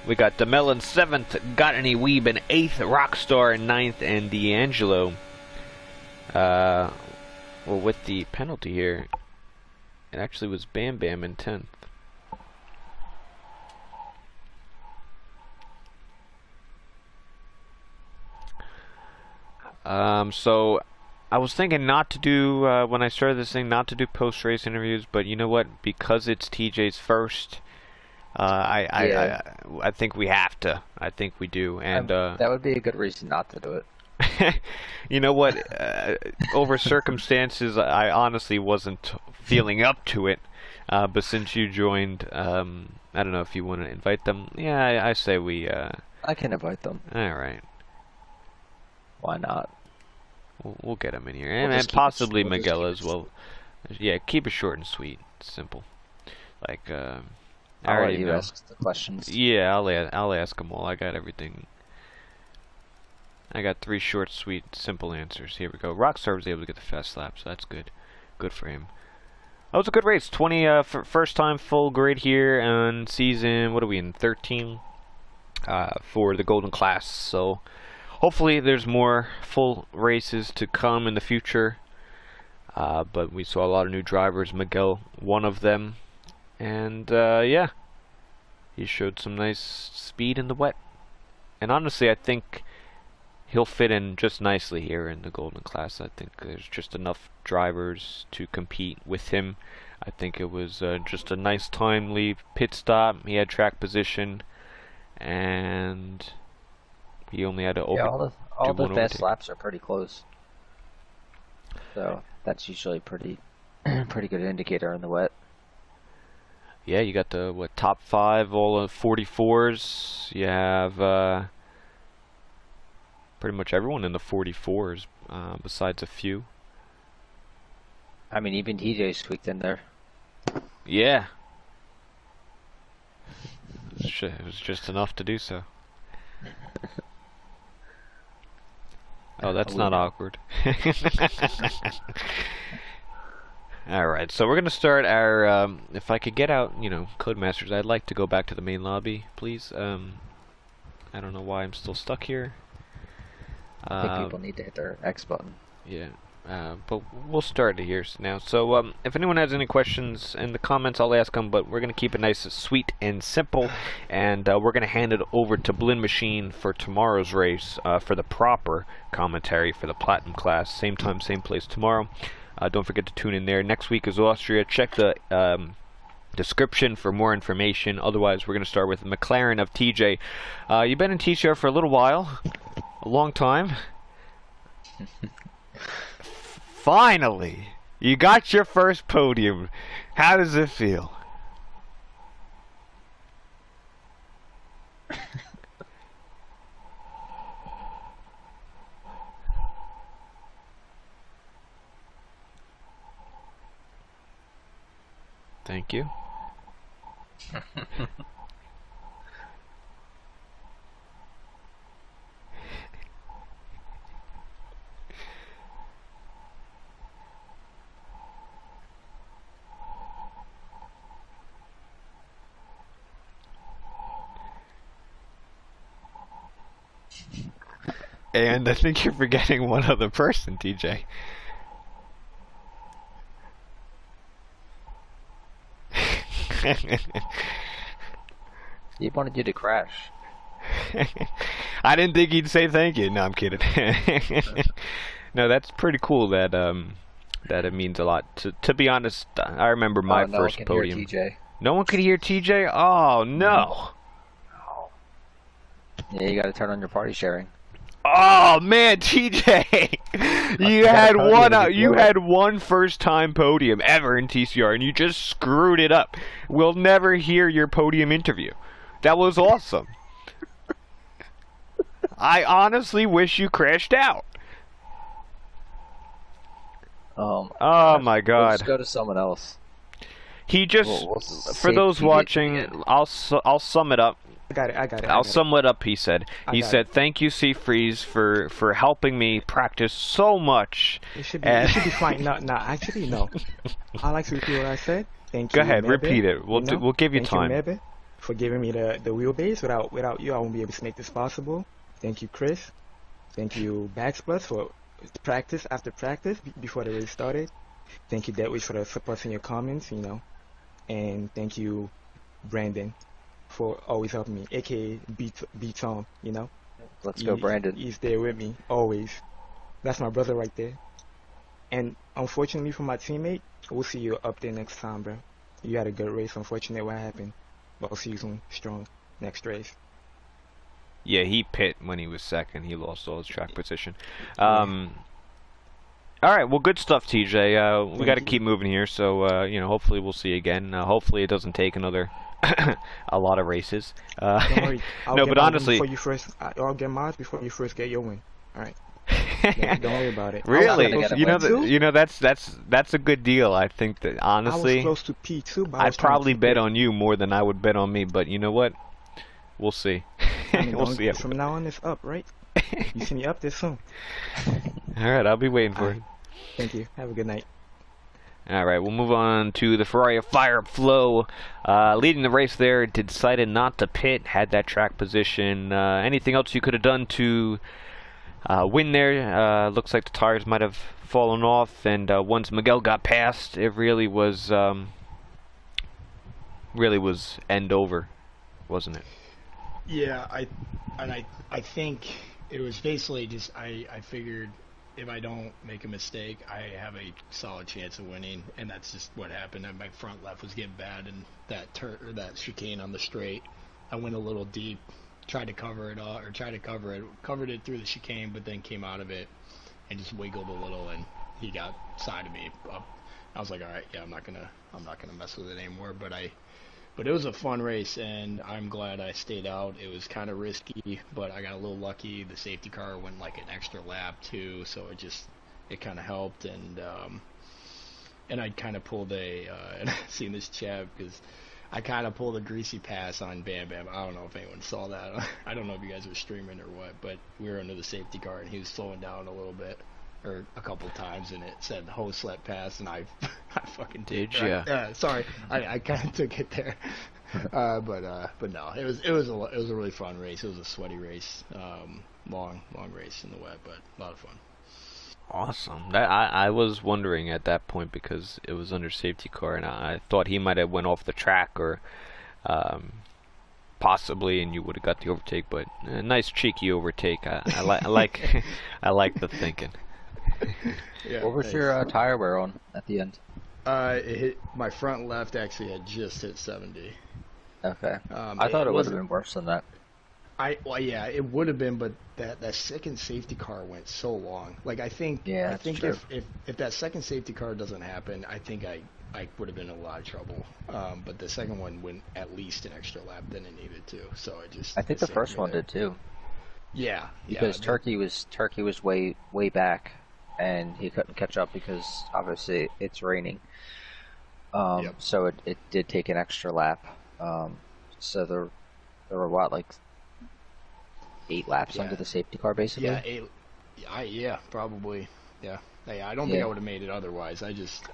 We got DeMel in 7th, Got Any Weeb in 8th, Rockstar in 9th, and D'Angelo. Well, with the penalty here, it actually was Bam Bam in 10th. So I was thinking not to do, when I started this thing, not to do post-race interviews, but you know what? Because it's TJ's first, I think we have to. I think we do. And that would be a good reason not to do it. You know what? Over circumstances, I honestly wasn't feeling up to it. But since you joined, I don't know if you want to invite them. Yeah, I say we... I can invite them. Alright. Why not? We'll get them in here. And possibly Miguel as well. Yeah, keep it short and sweet. Simple. Like, I'll let you ask the questions. Yeah, I'll ask them all. I got everything. I got 3 short, sweet, simple answers. Here we go. Rockstar was able to get the fast lap, so that's good. Good for him. That was a good race. 20 first time full grid here on season. What are we in? 13 for the Golden Class. So hopefully there's more full races to come in the future. But we saw a lot of new drivers. Miguel, one of them. And yeah, he showed some nice speed in the wet. And honestly, I think he'll fit in just nicely here in the Golden Class. I think there's just enough drivers to compete with him. I think it was just a nice timely pit stop. He had track position, and he only had to open. Yeah, all the fast laps are pretty close, so that's usually pretty good indicator in the wet. Yeah, you got the top 5, all of 44s. You have pretty much everyone in the 44s, besides a few. I mean, even TJ squeaked in there. Yeah. It was just enough to do so. Oh, that's not awkward. Alright, so we're going to start our, if I could get out, Codemasters, I'd like to go back to the main lobby, please. I don't know why I'm still stuck here. I think people need to hit their X button. Yeah, but we'll start it here now. So, if anyone has any questions in the comments, I'll ask them, but we're going to keep it nice, sweet, and simple, and we're going to hand it over to Blinn Machine for tomorrow's race, for the proper commentary for the Platinum class. Same time, same place tomorrow. Don't forget to tune in there. Next week is Austria. Check the description for more information. Otherwise, we're going to start with McLaren of TJ. You've been in TCR for a little while, a long time. Finally, you got your first podium. How does it feel? Thank you. And I think you're forgetting one other person, TJ. He wanted you to crash. I didn't think he'd say thank you. No, I'm kidding. No, that's pretty cool that that it means a lot. To be honest, I remember my first podium. Hear TJ. No one could hear TJ? Oh, no. Yeah, you got to turn on your party sharing. Oh man, TJ, you had one first time podium ever in TCR, and you just screwed it up. We'll never hear your podium interview. That was awesome. I honestly wish you crashed out. Oh my God! We'll just go to someone else. He just, for those watching, I'll sum it up. I got it. I'll sum it up, he said. He said, thank you, Freeze, for helping me practice so much. It should be fine. No, actually, no. I like to repeat what I said. Thank you. Go ahead, Mebe. repeat it. We'll give you time. Thank you, Mebe, for giving me the wheelbase. Without you, I won't be able to make this possible. Thank you, Chris. Thank you, Backsplash, for practice after practice before the race started. Thank you, Deadwish, for the support in your comments, And thank you, Brandon, for always helping me, aka B Tom, Let's go, Brandon. He's there with me, always. That's my brother right there. And unfortunately for my teammate, we'll see you up there next time, bro. You had a good race. Unfortunate what happened. But I'll see you soon, strong, next race. Yeah, he pit when he was second. He lost all his track position. Alright, well, good stuff, TJ. We got to keep moving here, so, hopefully we'll see you again. Hopefully it doesn't take another a lot of races. Don't worry. No, but honestly, I'll get mine before you first get your win. All right. Don't worry about it. Really? That's a good deal. I think that honestly, I was close to P2, but I'd probably bet on you more than I would bet on me. But you know what? We'll see. We'll see. From now on, it's up, right? You see me up there soon. All right, I'll be waiting for it. Thank you. Have a good night. Alright, we'll move on to the Ferrari of Fire Flow. Leading the race there, decided not to pit, had that track position. Anything else you could have done to win there? Looks like the tires might have fallen off, and once Miguel got past, it really was end over, wasn't it? Yeah, I think it was basically just I figured if I don't make a mistake, I have a solid chance of winning, and that's just what happened. And my front left was getting bad, and that chicane on the straight, I went a little deep, tried to cover it, covered it through the chicane, but then came out of it and just wiggled a little, and he got side of me up. I was like, all right, yeah, I'm not gonna mess with it anymore. But I But it was a fun race, and I'm glad I stayed out. It was kind of risky, but I got a little lucky. The safety car went like an extra lap too, so it kind of helped. And I kind of pulled and I've seen this chat because I kind of pulled a greasy pass on Bam Bam. I don't know if anyone saw that. I don't know if you guys were streaming or what, but we were under the safety car and he was slowing down a little bit, or a couple times, and it said hose let pass, and I fucking Did it. ya? Sorry, I kind of took it there. But no, it was a really fun race. It was a sweaty race, long race in the wet, but a lot of fun. Awesome. I was wondering at that point because it was under safety car, and I thought he might have went off the track or possibly, and you would have got the overtake. But a nice cheeky overtake. I like I like the thinking. Yeah, what was your tire wear on at the end? It hit my front left. Actually, had just hit 70. Okay. I thought it would have been worse than that. Well, yeah, it would have been, but that second safety car went so long. Like, I think true. if that second safety car doesn't happen, I think I would have been in a lot of trouble. But the second one went at least an extra lap than it needed to. So I think the first one did too. Yeah. Because Turkey was way back, and he couldn't catch up because obviously it's raining. So it did take an extra lap. So there were what, like 8 laps under the safety car, basically. Yeah, probably. Yeah. I don't think I would have made it otherwise.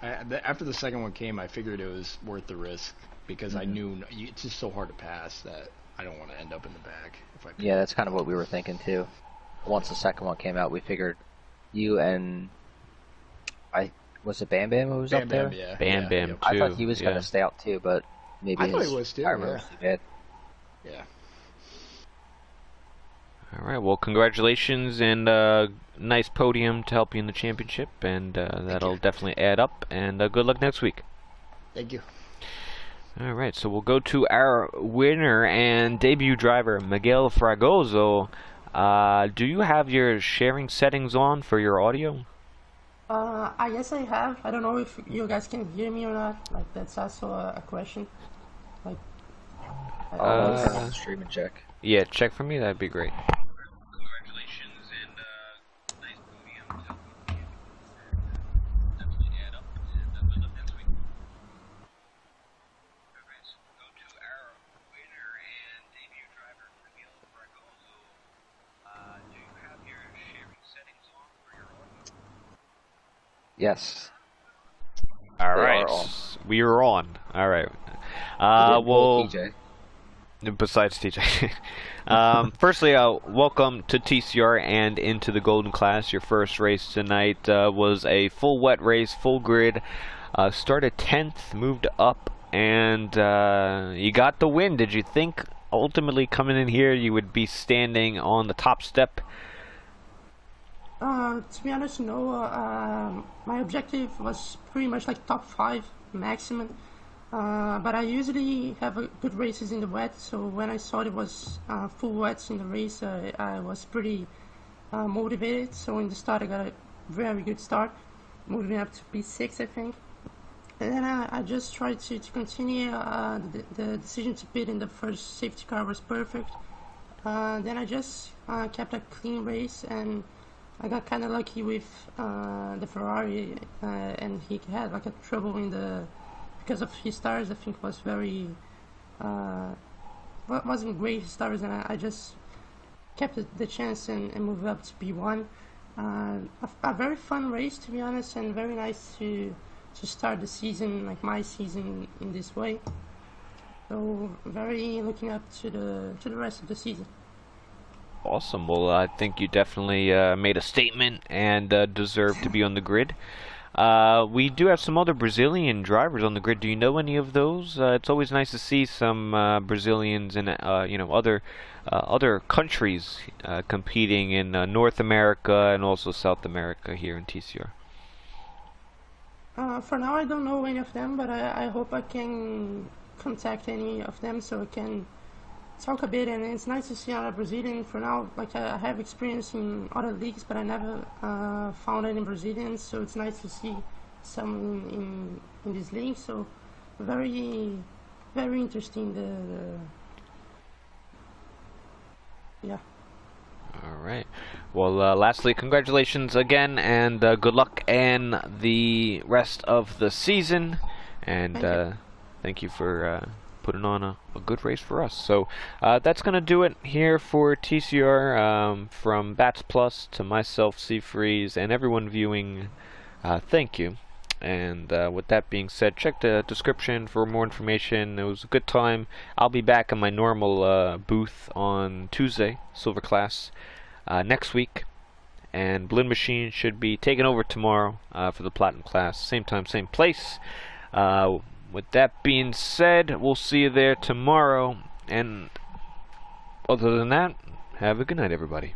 After the second one came, I figured it was worth the risk because I knew it's just so hard to pass that I don't want to end up in the back. Yeah, that's kind of what we were thinking too. Once the second one came out, we figured you and was it Bam Bam who was up there? Yeah. Bam Bam too. I thought he was going to stay out too, but maybe I thought he was too. tire was too bad. Yeah. All right. Well, congratulations and nice podium to help you in the championship, and that'll definitely add up. And good luck next week. Thank you. All right. So we'll go to our winner and debut driver, Miguel Fragozo. Do you have your sharing settings on for your audio? Yes, I have. I don't know if you guys can hear me or not. Like, that's also a question. Like, stream and check. Yeah, check for me. That'd be great. Congratulations and nice podium. Definitely add up and good luck next week. Alright, so we'll go to our winner and debut driver, Miguel Fragozo. Do you have your sharing settings on for your audio? Yes. All right. We are on. All right. Well, TJ. Besides TJ. Firstly, welcome to TCR and into the Golden Class. Your first race tonight was a full wet race, full grid. Started 10th, moved up, and you got the win. Did you think ultimately coming in here you would be standing on the top step? To be honest, no. My objective was pretty much like top 5 maximum. But I usually have good races in the wet, so when I saw it was full wets in the race, I was pretty motivated. So in the start, I got a very good start, moving up to P6, I think. And then I just tried to continue. The decision to pit in the first safety car was perfect. Then I just kept a clean race, and I got kind of lucky with the Ferrari, and he had like a trouble in the. Because of his tires, I think was very wasn't great his tires, and I just kept the chance and moved up to P1. A very fun race, to be honest, and very nice to start the season, like my season, in this way. So very looking up to the rest of the season. Awesome. Well, I think you definitely made a statement and deserve to be on the grid. We do have some other Brazilian drivers on the grid. Do you know any of those? It's always nice to see some Brazilians in other countries competing in North America and also South America here in TCR. For now, I don't know any of them, but I hope I can contact any of them so I can talk a bit. And it's nice to see other Brazilian. For now, like I have experience in other leagues, but I never found any Brazilians, so it's nice to see some in this league. So very very interesting. Yeah. All right. Well, lastly, congratulations again, and good luck in the rest of the season. And thank you for putting on a good race for us. So that's going to do it here for TCR. From Bats Plus to myself, Seafreeze, and everyone viewing, thank you. And with that being said, check the description for more information. It was a good time. I'll be back in my normal booth on Tuesday, Silver Class, next week. And Blend Machine should be taking over tomorrow for the Platinum Class. Same time, same place. With that being said, we'll see you there tomorrow. And other than that, have a good night, everybody.